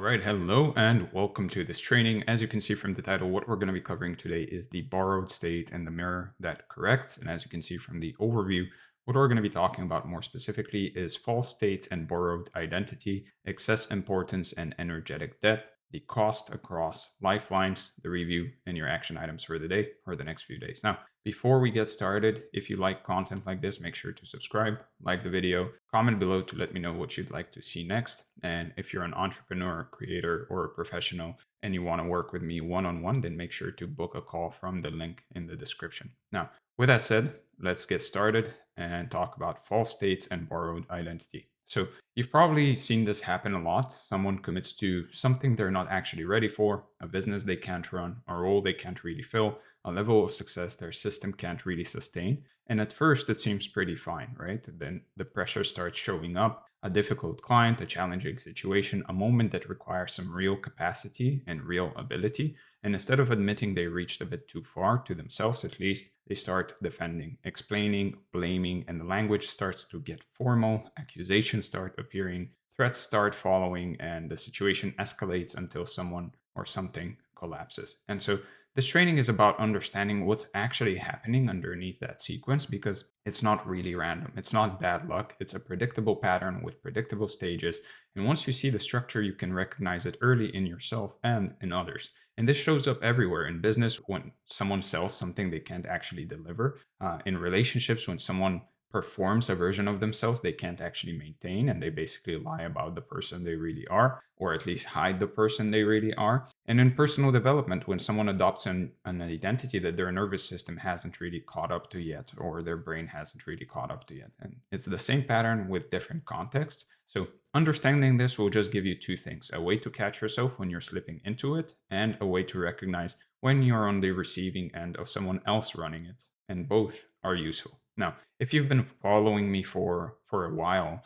right, hello and welcome to this training. As you can see from the title, what we're going to be covering today is the borrowed state and the mirror that corrects. And as you can see from the overview, what we're going to be talking about more specifically is false states and borrowed identity, excess importance and energetic debt, the cost across lifelines, the review, and your action items for the day or the next few days. Now, before we get started, if you like content like this, make sure to subscribe, like the video, comment below to let me know what you'd like to see next. And if you're an entrepreneur, creator, or a professional and you want to work with me one-on-one, then make sure to book a call from the link in the description. Now, with that said, let's get started and talk about false states and borrowed identity. So you've probably seen this happen a lot. Someone commits to something they're not actually ready for, a business they can't run, a role they can't really fill, a level of success their system can't really sustain. And at first it seems pretty fine, right? Then the pressure starts showing up, a difficult client, a challenging situation, a moment that requires some real capacity and real ability. And instead of admitting they reached a bit too far, to themselves at least, they start defending, explaining, blaming, and the language starts to get formal, accusations start appearing, threats start following, and the situation escalates until someone or something collapses. And so this training is about understanding what's actually happening underneath that sequence because it's not really random. It's not bad luck. It's a predictable pattern with predictable stages. And once you see the structure, you can recognize it early in yourself and in others. And this shows up everywhere in business when someone sells something they can't actually deliver, in relationships when someone performs a version of themselves they can't actually maintain and they basically lie about the person they really are, or at least hide the person they really are. And in personal development, when someone adopts an identity that their nervous system hasn't really caught up to yet, or their brain hasn't really caught up to yet. And it's the same pattern with different contexts. So understanding this will just give you two things: a way to catch yourself when you're slipping into it, and a way to recognize when you're on the receiving end of someone else running it. And both are useful. Now, if you've been following me for a while,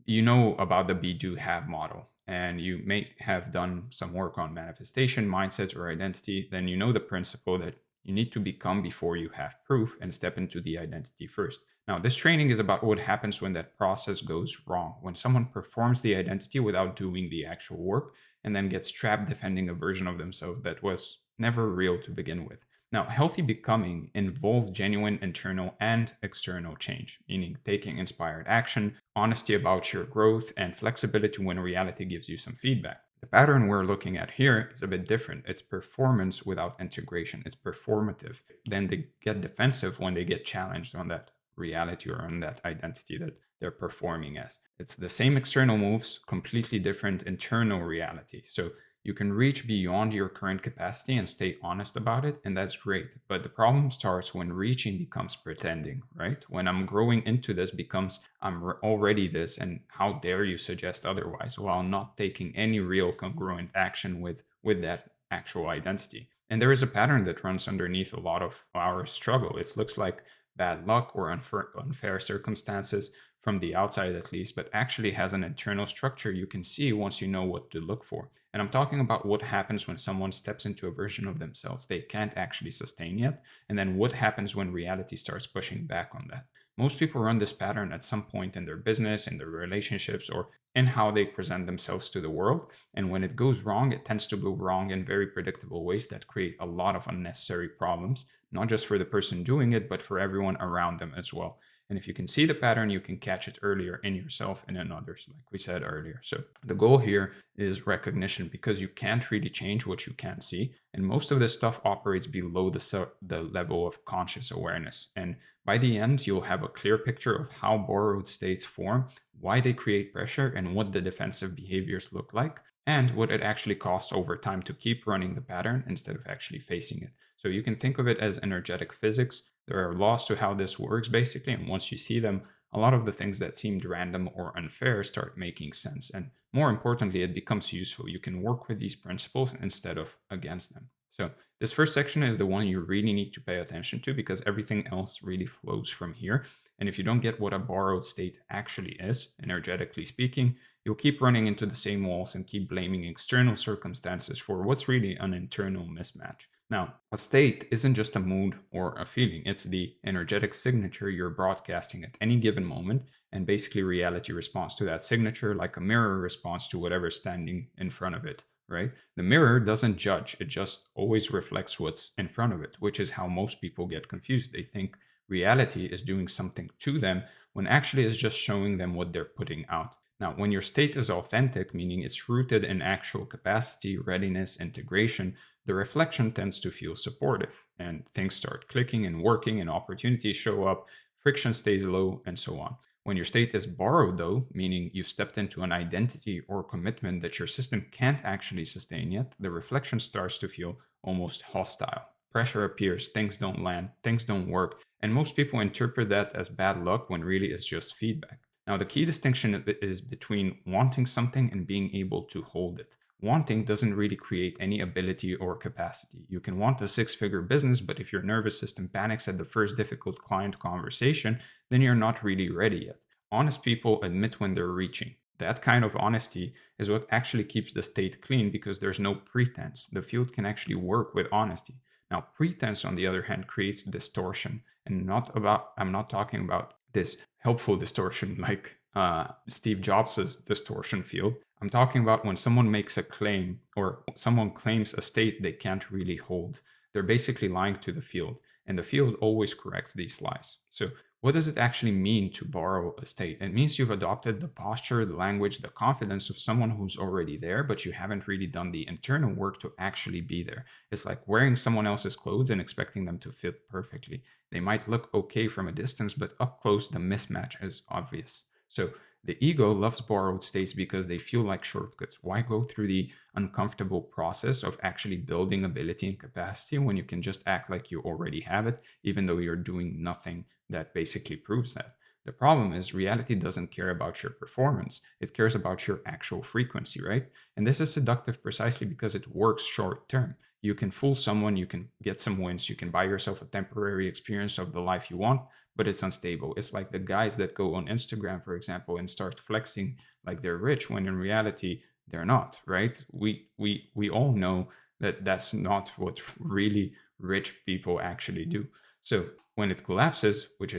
you know about the be, do, have model, and you may have done some work on manifestation, mindset, or identity. Then you know the principle that you need to become before you have proof and step into the identity first. Now, this training is about what happens when that process goes wrong, when someone performs the identity without doing the actual work and then gets trapped defending a version of themselves that was never real to begin with. Now, healthy becoming involves genuine internal and external change, meaning taking inspired action, honesty about your growth, and flexibility when reality gives you some feedback. The pattern we're looking at here is a bit different. It's performance without integration. It's performative. Then they get defensive when they get challenged on that reality or on that identity that they're performing as. It's the same external moves, completely different internal reality. So you can reach beyond your current capacity and stay honest about it, and that's great. But the problem starts when reaching becomes pretending, right? When I'm growing into this becomes I'm already this, and how dare you suggest otherwise, while not taking any real congruent action with that actual identity. And there is a pattern that runs underneath a lot of our struggle. It looks like bad luck or unfair circumstances from the outside at least, but actually has an internal structure you can see once you know what to look for. And I'm talking about what happens when someone steps into a version of themselves they can't actually sustain yet, and then what happens when reality starts pushing back on that. Most people run this pattern at some point in their business, in their relationships, or in how they present themselves to the world. And when it goes wrong, it tends to go wrong in very predictable ways that create a lot of unnecessary problems, not just for the person doing it, but for everyone around them as well. And if you can see the pattern, you can catch it earlier in yourself and in others, like we said earlier. So the goal here is recognition, because you can't really change what you can't see. And most of this stuff operates below the level of conscious awareness. And by the end, you'll have a clear picture of how borrowed states form, why they create pressure, and what the defensive behaviors look like, and what it actually costs over time to keep running the pattern instead of actually facing it. So you can think of it as energetic physics. There are laws to how this works, basically, and once you see them, a lot of the things that seemed random or unfair start making sense. And more importantly, it becomes useful. You can work with these principles instead of against them. So this first section is the one you really need to pay attention to, because everything else really flows from here. And if you don't get what a borrowed state actually is, energetically speaking, you'll keep running into the same walls and keep blaming external circumstances for what's really an internal mismatch. Now, a state isn't just a mood or a feeling. It's the energetic signature you're broadcasting at any given moment, and basically reality responds to that signature like a mirror responds to whatever's standing in front of it, right? The mirror doesn't judge, it just always reflects what's in front of it, which is how most people get confused. They think reality is doing something to them when actually it's just showing them what they're putting out. Now, when your state is authentic, meaning it's rooted in actual capacity, readiness, integration, the reflection tends to feel supportive and things start clicking and working and opportunities show up, friction stays low, and so on. When your state is borrowed, though, meaning you've stepped into an identity or commitment that your system can't actually sustain yet, the reflection starts to feel almost hostile. Pressure appears, things don't land, things don't work, and most people interpret that as bad luck when really it's just feedback. Now, the key distinction is between wanting something and being able to hold it. Wanting doesn't really create any ability or capacity. You can want a six-figure business, but if your nervous system panics at the first difficult client conversation, then you're not really ready yet. Honest people admit when they're reaching. That kind of honesty is what actually keeps the state clean because there's no pretense. The field can actually work with honesty. Now, pretense, on the other hand, creates distortion, and I'm not talking about this helpful distortion like Steve Jobs' distortion field. I'm talking about when someone makes a claim or someone claims a state they can't really hold. They're basically lying to the field, and the field always corrects these lies. So what does it actually mean to borrow a state? It means you've adopted the posture, the language, the confidence of someone who's already there, but you haven't really done the internal work to actually be there. It's like wearing someone else's clothes and expecting them to fit perfectly. They might look okay from a distance, but up close, the mismatch is obvious. So the ego loves borrowed states because they feel like shortcuts. Why go through the uncomfortable process of actually building ability and capacity when you can just act like you already have it, even though you're doing nothing that basically proves that? The problem is reality doesn't care about your performance. It cares about your actual frequency, right? And this is seductive precisely because it works short term. You can fool someone, you can get some wins, you can buy yourself a temporary experience of the life you want, but it's unstable. It's like the guys that go on Instagram, for example, and start flexing like they're rich when in reality they're not, right? We all know that that's not what really rich people actually do. So when it collapses, which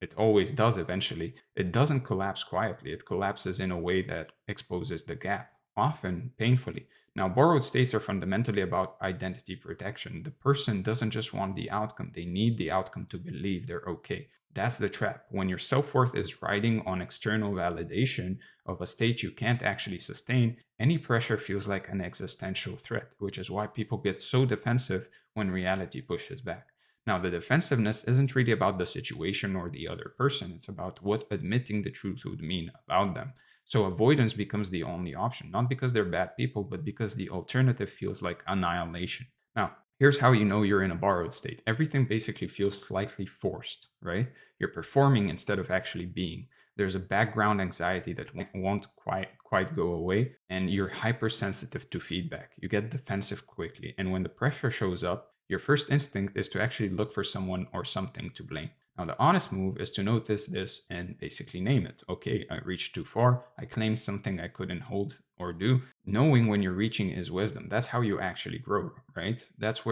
it always does eventually, it doesn't collapse quietly. It collapses in a way that exposes the gap, often painfully. Now, borrowed states are fundamentally about identity protection. The person doesn't just want the outcome, they need the outcome to believe they're okay. That's the trap. When your self-worth is riding on external validation of a state you can't actually sustain, any pressure feels like an existential threat, which is why people get so defensive when reality pushes back. Now, the defensiveness isn't really about the situation or the other person, it's about what admitting the truth would mean about them. So avoidance becomes the only option, not because they're bad people, but because the alternative feels like annihilation. Now, here's how you know you're in a borrowed state. Everything basically feels slightly forced, right? You're performing instead of actually being. There's a background anxiety that won't quite go away, and you're hypersensitive to feedback. You get defensive quickly, and when the pressure shows up, your first instinct is to actually look for someone or something to blame. Now, the honest move is to notice this and basically name it. Okay, I reached too far. I claimed something I couldn't hold or do. Knowing when you're reaching is wisdom. That's how you actually grow, right? That's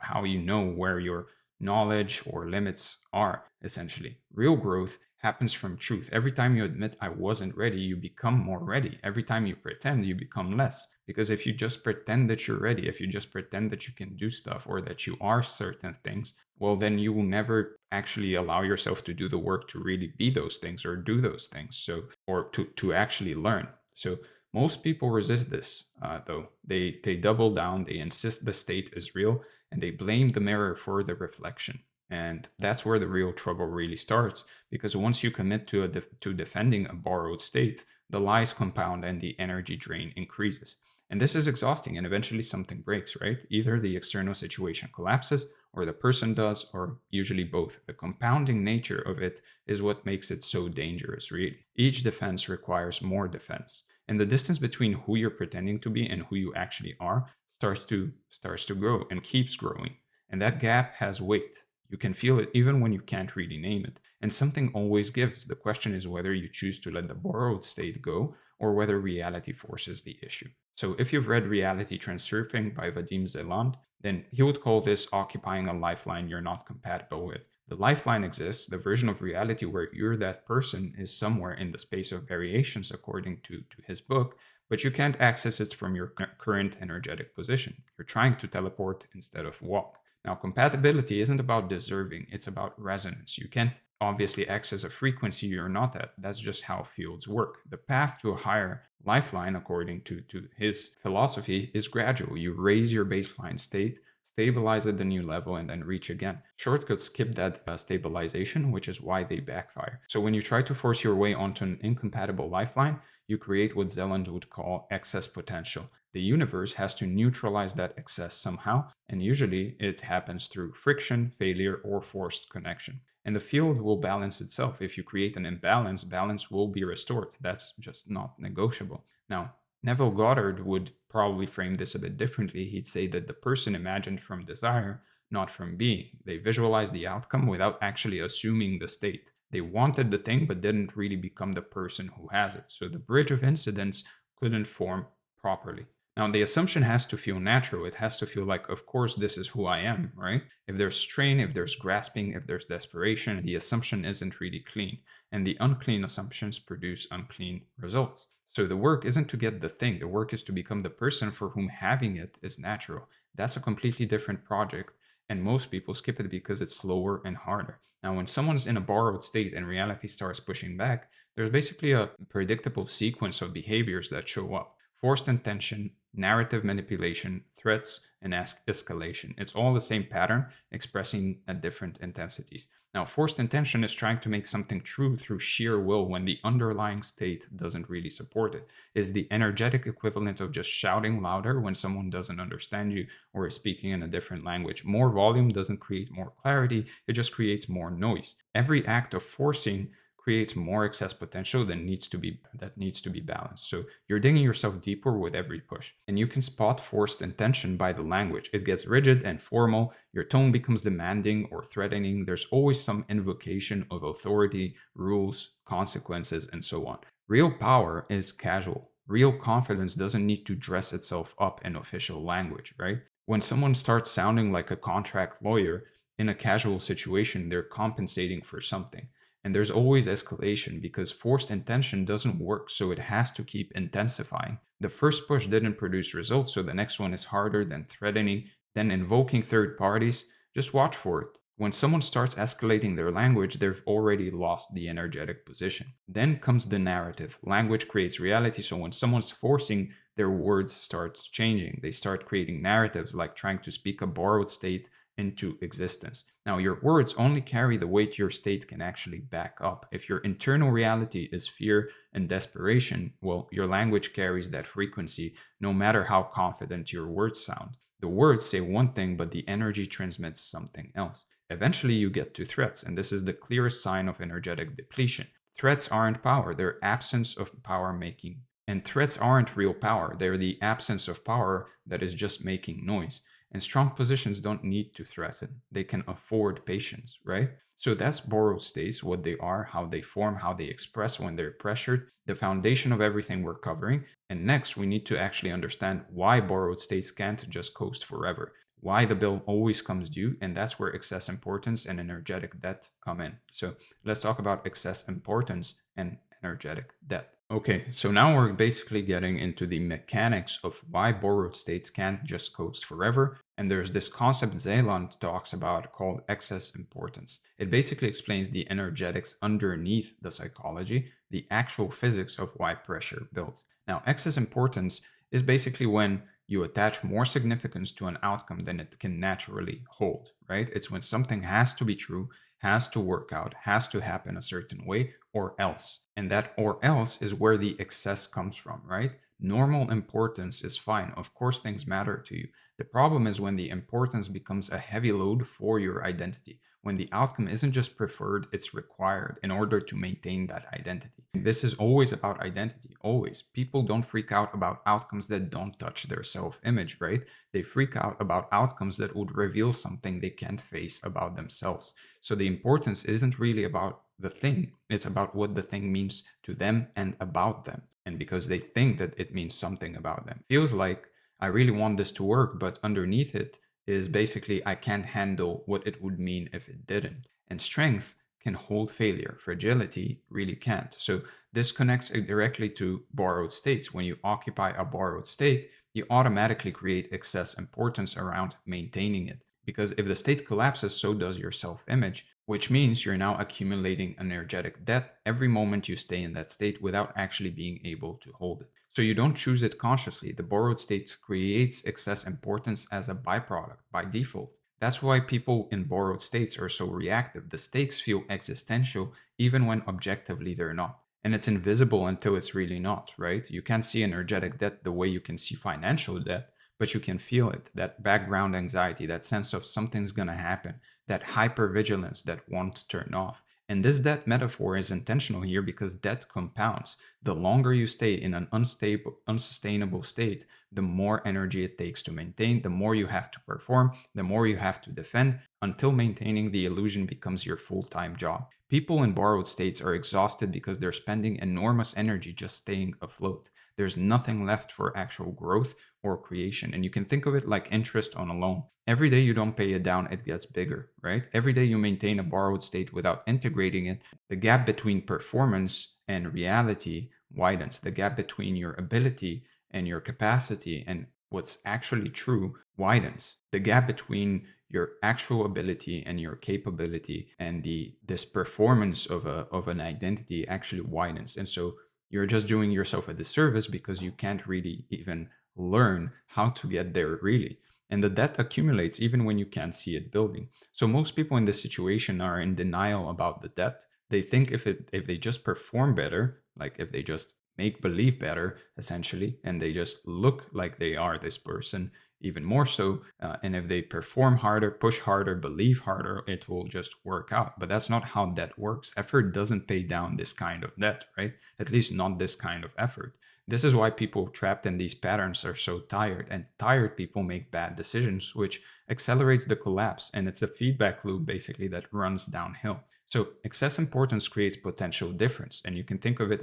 how you know where your knowledge or limits are, essentially. Real growth happens from truth. Every time you admit I wasn't ready, you become more ready. Every time you pretend, you become less. Because if you just pretend that you're ready, if you just pretend that you can do stuff or that you are certain things, well, then you will never actually allow yourself to do the work to really be those things or do those things. So, or to actually learn. So most people resist this, though. They double down, they insist the state is real, and they blame the mirror for the reflection. And that's where the real trouble really starts, because once you commit to defending a borrowed state, the lies compound and the energy drain increases. And this is exhausting, and eventually something breaks, right? Either the external situation collapses, or the person does, or usually both. The compounding nature of it is what makes it so dangerous, really. Each defense requires more defense. And the distance between who you're pretending to be and who you actually are starts to grow and keeps growing. And that gap has weight. You can feel it even when you can't really name it. And something always gives. The question is whether you choose to let the borrowed state go or whether reality forces the issue. So if you've read Reality Transurfing by Vadim Zeland, then he would call this occupying a lifeline you're not compatible with. The lifeline exists, the version of reality where you're that person is somewhere in the space of variations according to his book, but you can't access it from your current energetic position. You're trying to teleport instead of walk. Now, compatibility isn't about deserving, it's about resonance. You can't obviously access a frequency you're not at. That's just how fields work. The path to a higher lifeline, according to his philosophy, is gradual. You raise your baseline state, stabilize at the new level, and then reach again. Shortcuts skip that stabilization, which is why they backfire. So when you try to force your way onto an incompatible lifeline, you create what Zeland would call excess potential. The universe has to neutralize that excess somehow, and usually it happens through friction, failure, or forced connection. And the field will balance itself. If you create an imbalance, balance will be restored. That's just not negotiable. Now, Neville Goddard would probably frame this a bit differently. He'd say that the person imagined from desire, not from being. They visualized the outcome without actually assuming the state. They wanted the thing, but didn't really become the person who has it. So the bridge of incidents couldn't form properly. Now, the assumption has to feel natural. It has to feel like, of course, this is who I am, right? If there's strain, if there's grasping, if there's desperation, the assumption isn't really clean. And the unclean assumptions produce unclean results. So the work isn't to get the thing, the work is to become the person for whom having it is natural. That's a completely different project, and most people skip it because it's slower and harder. Now, when someone's in a borrowed state and reality starts pushing back, there's basically a predictable sequence of behaviors that show up. Forced intention, narrative manipulation, threats, and escalation. It's all the same pattern expressing at different intensities. Now, forced intention is trying to make something true through sheer will when the underlying state doesn't really support it. Is the energetic equivalent of just shouting louder when someone doesn't understand you or is speaking in a different language. More volume doesn't create more clarity, it just creates more noise. Every act of forcing creates more excess potential that needs to be balanced. So you're digging yourself deeper with every push. And you can spot forced intention by the language. It gets rigid and formal, your tone becomes demanding or threatening. There's always some invocation of authority, rules, consequences, and so on. Real power is casual. Real confidence doesn't need to dress itself up in official language, right? When someone starts sounding like a contract lawyer in a casual situation, they're compensating for something. And there's always escalation because forced intention doesn't work, so it has to keep intensifying. The first push didn't produce results, so the next one is harder, then threatening, then invoking third parties. Just watch for it. When someone starts escalating their language, they've already lost the energetic position. Then comes the narrative. Language creates reality, so when someone's forcing, their words starts changing. They start creating narratives like trying to speak a borrowed state into existence. Now, your words only carry the weight your state can actually back up. If your internal reality is fear and desperation, well, your language carries that frequency no matter how confident your words sound. The words say one thing, but the energy transmits something else. Eventually, you get to threats, and this is the clearest sign of energetic depletion. Threats aren't power, they're absence of power making. And threats aren't real power, they're the absence of power that is just making noise. And strong positions don't need to threaten. They can afford patience, right? So that's borrowed states, what they are, how they form, how they express when they're pressured, the foundation of everything we're covering. And next, we need to actually understand why borrowed states can't just coast forever, why the bill always comes due, and that's where excess importance and energetic debt come in. So let's talk about excess importance and energetic debt. Okay, so now we're basically getting into the mechanics of why borrowed states can't just coast forever. And there's this concept Zeland talks about called excess importance. It basically explains the energetics underneath the psychology, the actual physics of why pressure builds. Now, excess importance is basically when you attach more significance to an outcome than it can naturally hold, right? It's when something has to be true, has to work out, has to happen a certain way, or else. And that or else is where the excess comes from, right? Normal importance is fine. Of course, things matter to you. The problem is when the importance becomes a heavy load for your identity, when the outcome isn't just preferred, it's required in order to maintain that identity. This is always about identity, always. People don't freak out about outcomes that don't touch their self-image, right? They freak out about outcomes that would reveal something they can't face about themselves. So the importance isn't really about the thing, it's about what the thing means to them and about them. And because they think that it means something about them. Feels like I really want this to work, but underneath it, is basically I can't handle what it would mean if it didn't. And strength can hold failure. Fragility really can't. So this connects directly to borrowed states. When you occupy a borrowed state, you automatically create excess importance around maintaining it. Because if the state collapses, so does your self image, which means you're now accumulating energetic debt every moment you stay in that state without actually being able to hold it. So you don't choose it consciously. The borrowed state creates excess importance as a byproduct by default. That's why people in borrowed states are so reactive. The stakes feel existential even when objectively they're not. And it's invisible until it's really not, right? You can't see energetic debt the way you can see financial debt, but you can feel it. That background anxiety, that sense of something's gonna happen, that hypervigilance that won't turn off. And this debt metaphor is intentional here because debt compounds. The longer you stay in an unstable, unsustainable state, the more energy it takes to maintain, the more you have to perform, the more you have to defend, until maintaining the illusion becomes your full-time job. People in borrowed states are exhausted because they're spending enormous energy just staying afloat. There's nothing left for actual growth or creation. And you can think of it like interest on a loan. Every day you don't pay it down, it gets bigger, right? Every day you maintain a borrowed state without integrating it, the gap between performance and reality widens. The gap between your ability and your capacity and what's actually true widens. The gap between your actual ability and your capability and this performance of an identity actually widens. And so you're just doing yourself a disservice because you can't really even learn how to get there really. And the debt accumulates even when you can't see it building. So most people in this situation are in denial about the debt. They think if they just perform better, like if they just make believe better essentially, and they just look like they are this person even more so, and if they perform harder, push harder, believe harder, it will just work out. But that's not how debt works. Effort doesn't pay down this kind of debt, right? At least not this kind of effort. This is why people trapped in these patterns are so tired, and tired people make bad decisions, which accelerates the collapse. And it's a feedback loop basically that runs downhill. So excess importance creates potential difference, and you can think of it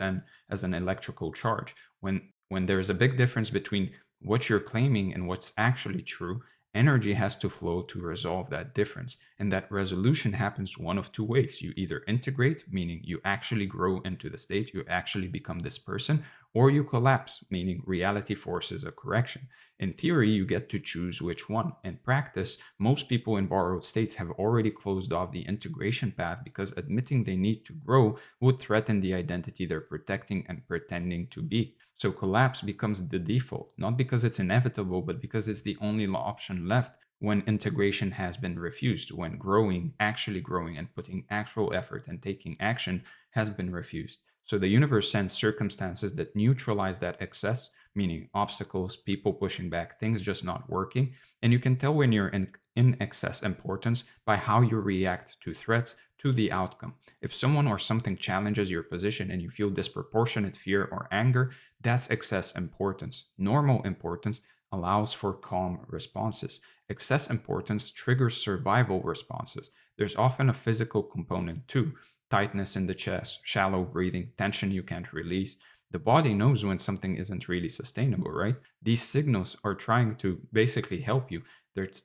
as an electrical charge. When there's a big difference between what you're claiming and what's actually true, energy has to flow to resolve that difference. And that resolution happens one of two ways. You either integrate, meaning you actually grow into the state, you actually become this person, or you collapse, meaning reality forces a correction. In theory, you get to choose which one. In practice, most people in borrowed states have already closed off the integration path because admitting they need to grow would threaten the identity they're protecting and pretending to be. So collapse becomes the default, not because it's inevitable, but because it's the only option left when integration has been refused, when growing, actually growing and putting actual effort and taking action has been refused. So the universe sends circumstances that neutralize that excess, meaning obstacles, people pushing back, things just not working. And you can tell when you're in excess importance by how you react to threats, to the outcome. If someone or something challenges your position and you feel disproportionate fear or anger, that's excess importance. Normal importance allows for calm responses. Excess importance triggers survival responses. There's often a physical component too. Tightness in the chest, shallow breathing, tension you can't release. The body knows when something isn't really sustainable, right? These signals are trying to basically help you.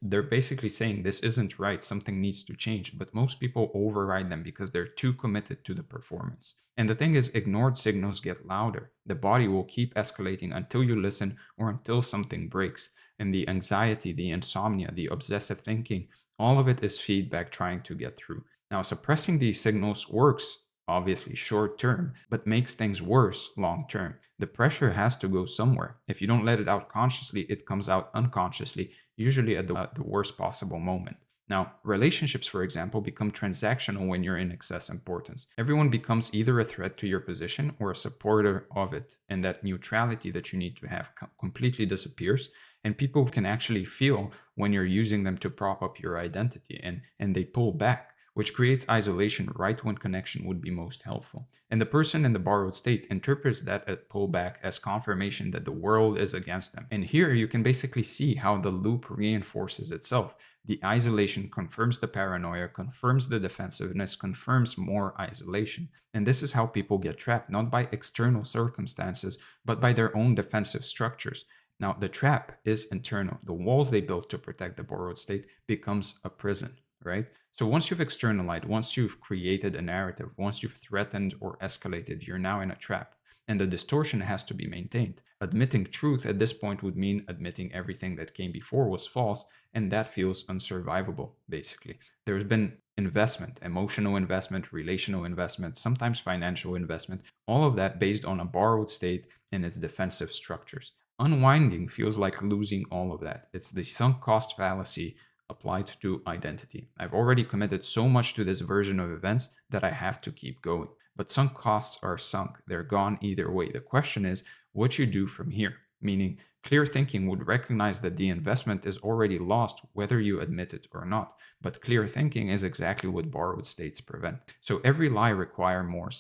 They're basically saying this isn't right, something needs to change, but most people override them because they're too committed to the performance. And the thing is, ignored signals get louder. The body will keep escalating until you listen or until something breaks. And the anxiety, the insomnia, the obsessive thinking, all of it is feedback trying to get through. Now, suppressing these signals works, obviously, short term, but makes things worse long term. The pressure has to go somewhere. If you don't let it out consciously, it comes out unconsciously, usually at the worst possible moment. Now, relationships, for example, become transactional when you're in excess importance. Everyone becomes either a threat to your position or a supporter of it, and that neutrality that you need to have completely disappears. And people can actually feel when you're using them to prop up your identity, and they pull back, which creates isolation right when connection would be most helpful. And the person in the borrowed state interprets that pullback as confirmation that the world is against them. And here you can basically see how the loop reinforces itself. The isolation confirms the paranoia, confirms the defensiveness, confirms more isolation. And this is how people get trapped, not by external circumstances, but by their own defensive structures. Now, the trap is internal. The walls they built to protect the borrowed state becomes a prison, right? So once you've externalized, once you've created a narrative, once you've threatened or escalated, you're now in a trap. And the distortion has to be maintained. Admitting truth at this point would mean admitting everything that came before was false, and that feels unsurvivable, basically. There's been investment, emotional investment, relational investment, sometimes financial investment, all of that based on a borrowed state and its defensive structures. Unwinding feels like losing all of that. It's the sunk cost fallacy applied to identity. I've already committed so much to this version of events that I have to keep going. But sunk costs are sunk, they're gone either way. The question is what you do from here, meaning clear thinking would recognize that the investment is already lost whether you admit it or not. But clear thinking is exactly what borrowed states prevent. So every lie requires more.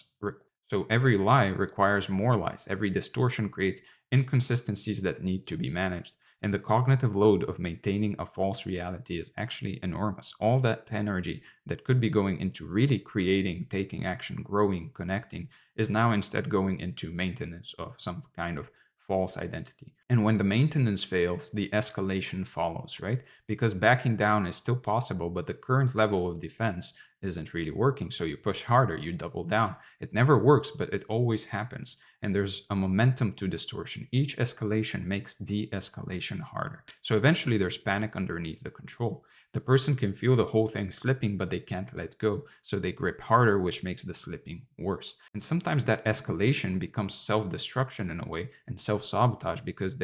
So every lie requires more lies. Every distortion creates inconsistencies that need to be managed. And the cognitive load of maintaining a false reality is actually enormous. All that energy that could be going into really creating, taking action, growing, connecting is now instead going into maintenance of some kind of false identity. And when the maintenance fails, the escalation follows, right? Because backing down is still possible, but the current level of defense isn't really working. So you push harder, you double down. It never works, but it always happens. And there's a momentum to distortion. Each escalation makes de-escalation harder. So eventually there's panic underneath the control. The person can feel the whole thing slipping, but they can't let go. So they grip harder, which makes the slipping worse. And sometimes that escalation becomes self-destruction in a way and self-sabotage because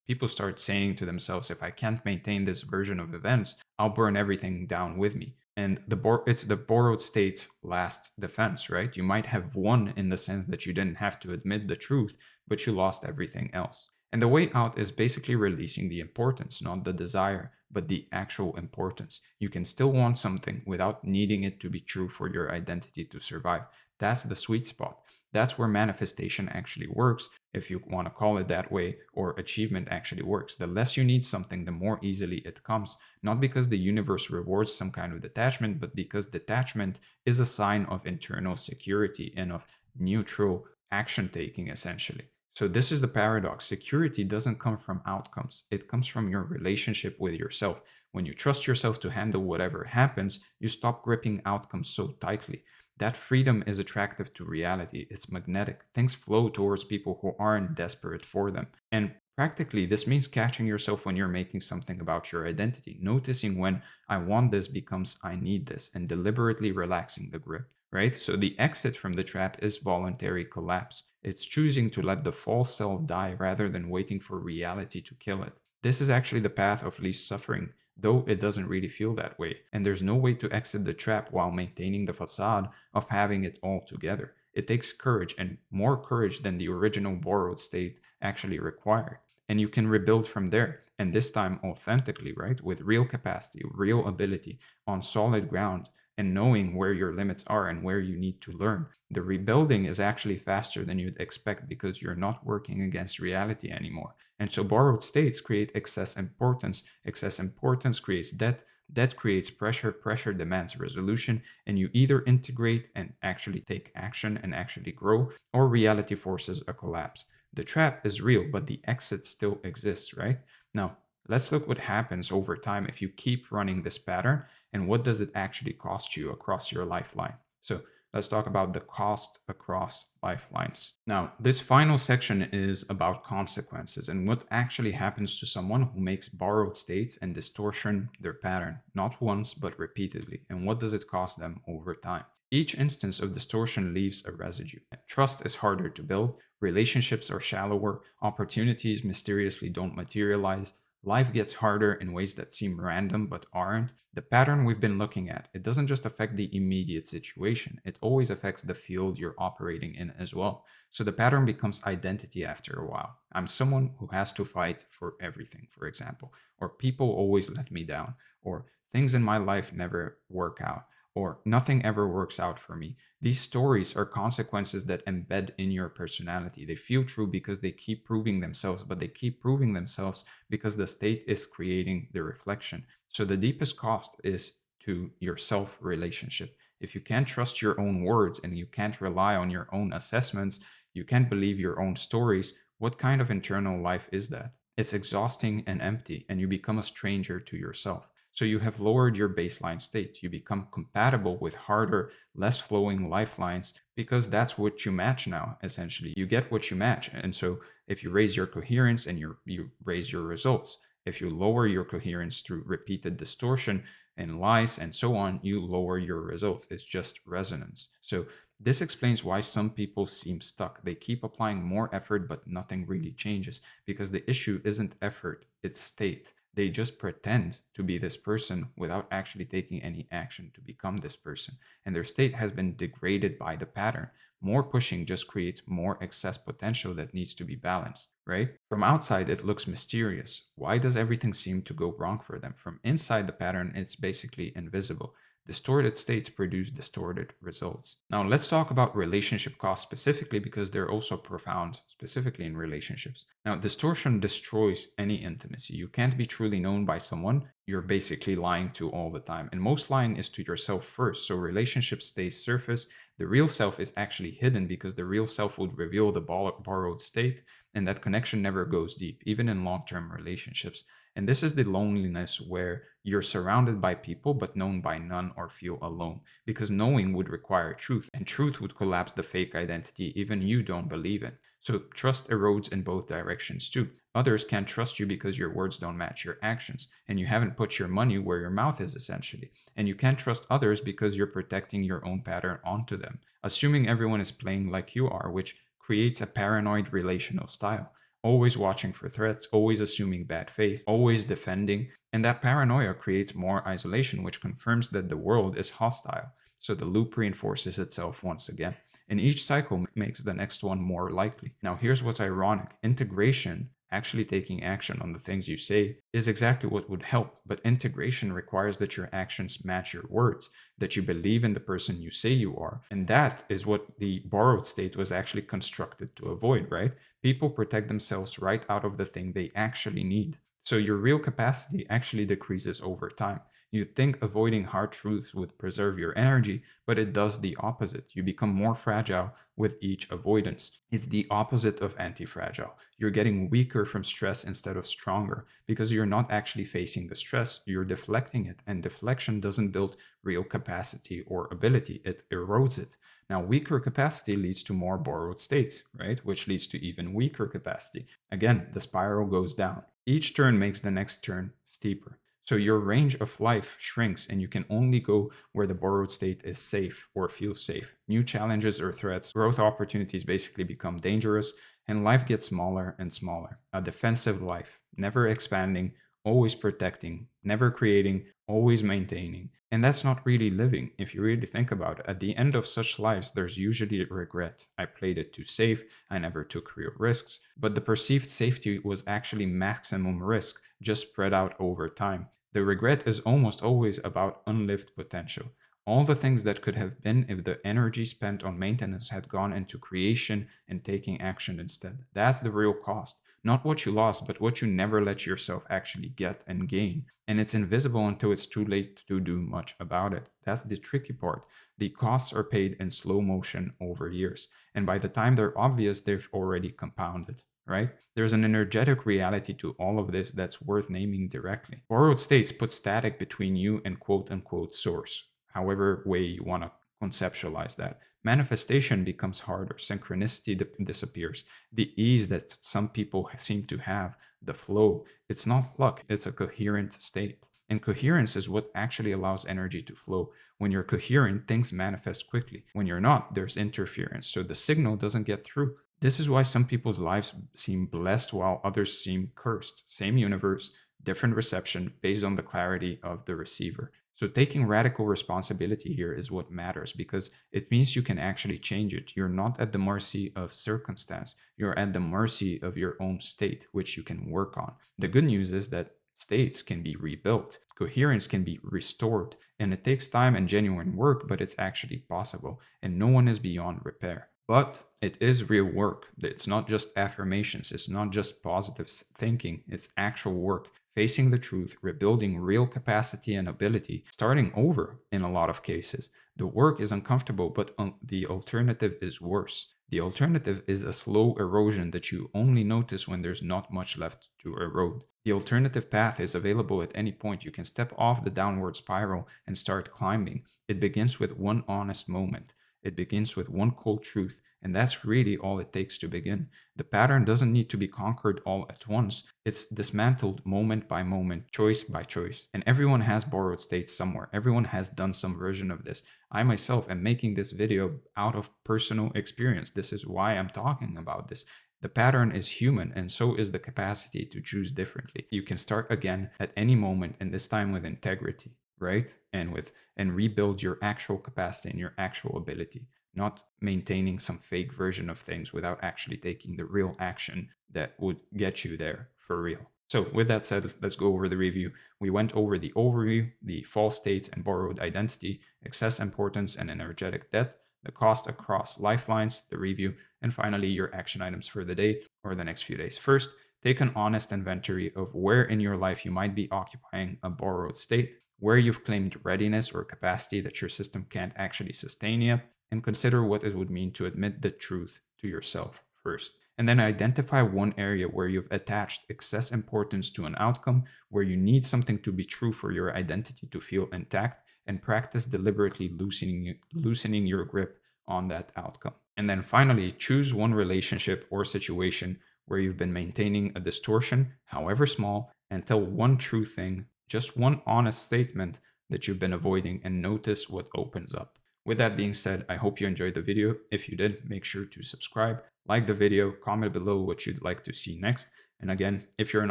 people start saying to themselves, if I can't maintain this version of events, I'll burn everything down with me. And it's the borrowed state's last defense, right? You might have won in the sense that you didn't have to admit the truth, but you lost everything else. And the way out is basically releasing the importance, not the desire, but the actual importance. You can still want something without needing it to be true for your identity to survive. That's the sweet spot. That's where manifestation actually works, if you want to call it that way, or achievement actually works. The less you need something, the more easily it comes. Not because the universe rewards some kind of detachment, but because detachment is a sign of internal security and of neutral action taking, essentially. So, this is the paradox. Security doesn't come from outcomes, it comes from your relationship with yourself. When you trust yourself to handle whatever happens, you stop gripping outcomes so tightly. That freedom is attractive to reality. It's magnetic. Things flow towards people who aren't desperate for them. And practically, this means catching yourself when you're making something about your identity, noticing when I want this becomes I need this, and deliberately relaxing the grip, right? So the exit from the trap is voluntary collapse. It's choosing to let the false self die rather than waiting for reality to kill it. This is actually the path of least suffering, though it doesn't really feel that way. And there's no way to exit the trap while maintaining the facade of having it all together. It takes courage, and more courage than the original borrowed state actually required. And you can rebuild from there, and this time authentically, right? With real capacity, real ability, on solid ground, and knowing where your limits are and where you need to learn. The rebuilding is actually faster than you'd expect because you're not working against reality anymore. And so borrowed states create excess importance. Excess importance creates debt. Debt creates pressure. Pressure demands resolution. And you either integrate and actually take action and actually grow, or reality forces a collapse. The trap is real, but the exit still exists, right? Now, let's look what happens over time if you keep running this pattern, and what does it actually cost you across your lifeline. So let's talk about the cost across lifelines. Now, this final section is about consequences and what actually happens to someone who makes borrowed states and distortion their pattern, not once, but repeatedly, and what does it cost them over time. Each instance of distortion leaves a residue. Trust is harder to build, relationships are shallower, opportunities mysteriously don't materialize, life gets harder in ways that seem random but aren't. The pattern we've been looking at, it doesn't just affect the immediate situation, it always affects the field you're operating in as well. So the pattern becomes identity after a while. I'm someone who has to fight for everything, for example, or people always let me down, or things in my life never work out, or nothing ever works out for me. These stories are consequences that embed in your personality. They feel true because they keep proving themselves, but they keep proving themselves because the state is creating the reflection. So the deepest cost is to your self relationship. If you can't trust your own words and you can't rely on your own assessments, you can't believe your own stories, what kind of internal life is that? It's exhausting and empty, and you become a stranger to yourself. So you have lowered your baseline state. You become compatible with harder, less flowing lifelines because that's what you match now, essentially. You get what you match. And so if you raise your coherence and you raise your results, if you lower your coherence through repeated distortion and lies and so on, you lower your results. It's just resonance. So this explains why some people seem stuck. They keep applying more effort, but nothing really changes because the issue isn't effort, it's state. They just pretend to be this person without actually taking any action to become this person. And their state has been degraded by the pattern. More pushing just creates more excess potential that needs to be balanced, right? From outside, it looks mysterious. Why does everything seem to go wrong for them? From inside the pattern, it's basically invisible. Distorted states produce distorted results. Now, let's talk about relationship costs specifically because they're also profound, specifically in relationships. Now, distortion destroys any intimacy. You can't be truly known by someone you're basically lying to all the time. And most lying is to yourself first. So relationships stay surface. The real self is actually hidden because the real self would reveal the borrowed state, and that connection never goes deep, even in long-term relationships. And this is the loneliness where you're surrounded by people but known by none or feel alone. Because knowing would require truth, and truth would collapse the fake identity even you don't believe in. So trust erodes in both directions too. Others can't trust you because your words don't match your actions, and you haven't put your money where your mouth is essentially. And you can't trust others because you're projecting your own pattern onto them, assuming everyone is playing like you are, which creates a paranoid relational style. Always watching for threats, always assuming bad faith, always defending. And that paranoia creates more isolation, which confirms that the world is hostile. So the loop reinforces itself once again. And each cycle makes the next one more likely. Now, here's what's ironic. Integration, actually taking action on the things you say, is exactly what would help. But integration requires that your actions match your words, that you believe in the person you say you are. And that is what the borrowed state was actually constructed to avoid, right? People protect themselves right out of the thing they actually need. So your real capacity actually decreases over time. You'd think avoiding hard truths would preserve your energy, but it does the opposite. You become more fragile with each avoidance. It's the opposite of anti-fragile. You're getting weaker from stress instead of stronger because you're not actually facing the stress, you're deflecting it. And deflection doesn't build real capacity or ability, it erodes it. Now, weaker capacity leads to more borrowed states, right? Which leads to even weaker capacity. Again, the spiral goes down. Each turn makes the next turn steeper. So your range of life shrinks and you can only go where the borrowed state is safe or feels safe. New challenges or threats, growth opportunities basically become dangerous and life gets smaller and smaller. A defensive life, never expanding, always protecting, never creating, always maintaining. And that's not really living. If you really think about it, at the end of such lives, there's usually regret. I played it too safe. I never took real risks. But the perceived safety was actually maximum risk, just spread out over time. The regret is almost always about unlived potential. All the things that could have been if the energy spent on maintenance had gone into creation and taking action instead. That's the real cost. Not what you lost, but what you never let yourself actually get and gain. And it's invisible until it's too late to do much about it. That's the tricky part. The costs are paid in slow motion over years. And by the time they're obvious, they've already compounded. Right? There's an energetic reality to all of this that's worth naming directly. Borrowed states put static between you and quote unquote source, however way you want to conceptualize that. Manifestation becomes harder, synchronicity disappears. The ease that some people seem to have, the flow, it's not luck, it's a coherent state. And coherence is what actually allows energy to flow. When you're coherent, things manifest quickly. When you're not, there's interference, so the signal doesn't get through. This is why some people's lives seem blessed while others seem cursed. Same universe, different reception based on the clarity of the receiver. So taking radical responsibility here is what matters because it means you can actually change it. You're not at the mercy of circumstance. You're at the mercy of your own state, which you can work on. The good news is that states can be rebuilt. Coherence can be restored. And it takes time and genuine work, but it's actually possible. And no one is beyond repair. But it is real work. It's not just affirmations. It's not just positive thinking. It's actual work. Facing the truth, rebuilding real capacity and ability, starting over in a lot of cases. The work is uncomfortable, but the alternative is worse. The alternative is a slow erosion that you only notice when there's not much left to erode. The alternative path is available at any point. You can step off the downward spiral and start climbing. It begins with one honest moment. It begins with one cold truth, and that's really all it takes to begin. The pattern doesn't need to be conquered all at once. It's dismantled moment by moment, choice by choice. And everyone has borrowed states somewhere. Everyone has done some version of this. I myself am making this video out of personal experience. This is why I'm talking about this. The pattern is human, and so is the capacity to choose differently. You can start again at any moment, and this time with integrity, right? And rebuild your actual capacity and your actual ability, not maintaining some fake version of things without actually taking the real action that would get you there for real. So with that said, let's go over the review. We went over the overview, the false states and borrowed identity, excess importance and energetic debt, the cost across lifelines, the review, and finally your action items for the day or the next few days. First, take an honest inventory of where in your life you might be occupying a borrowed state, where you've claimed readiness or capacity that your system can't actually sustain yet, and consider what it would mean to admit the truth to yourself first. And then identify one area where you've attached excess importance to an outcome, where you need something to be true for your identity to feel intact, and practice deliberately loosening your grip on that outcome. And then finally, choose one relationship or situation where you've been maintaining a distortion, however small, and tell one true thing, just one honest statement that you've been avoiding, and notice what opens up. With that being said, I hope you enjoyed the video. If you did, make sure to subscribe, like the video, comment below what you'd like to see next. And again, if you're an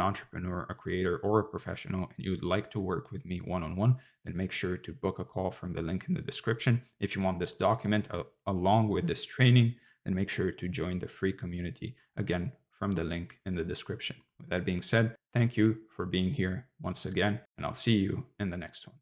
entrepreneur, a creator, or a professional, and you'd like to work with me one-on-one, then make sure to book a call from the link in the description. If you want this document along with this training, then make sure to join the free community, again, from the link in the description. With that being said, thank you for being here once again, and I'll see you in the next one.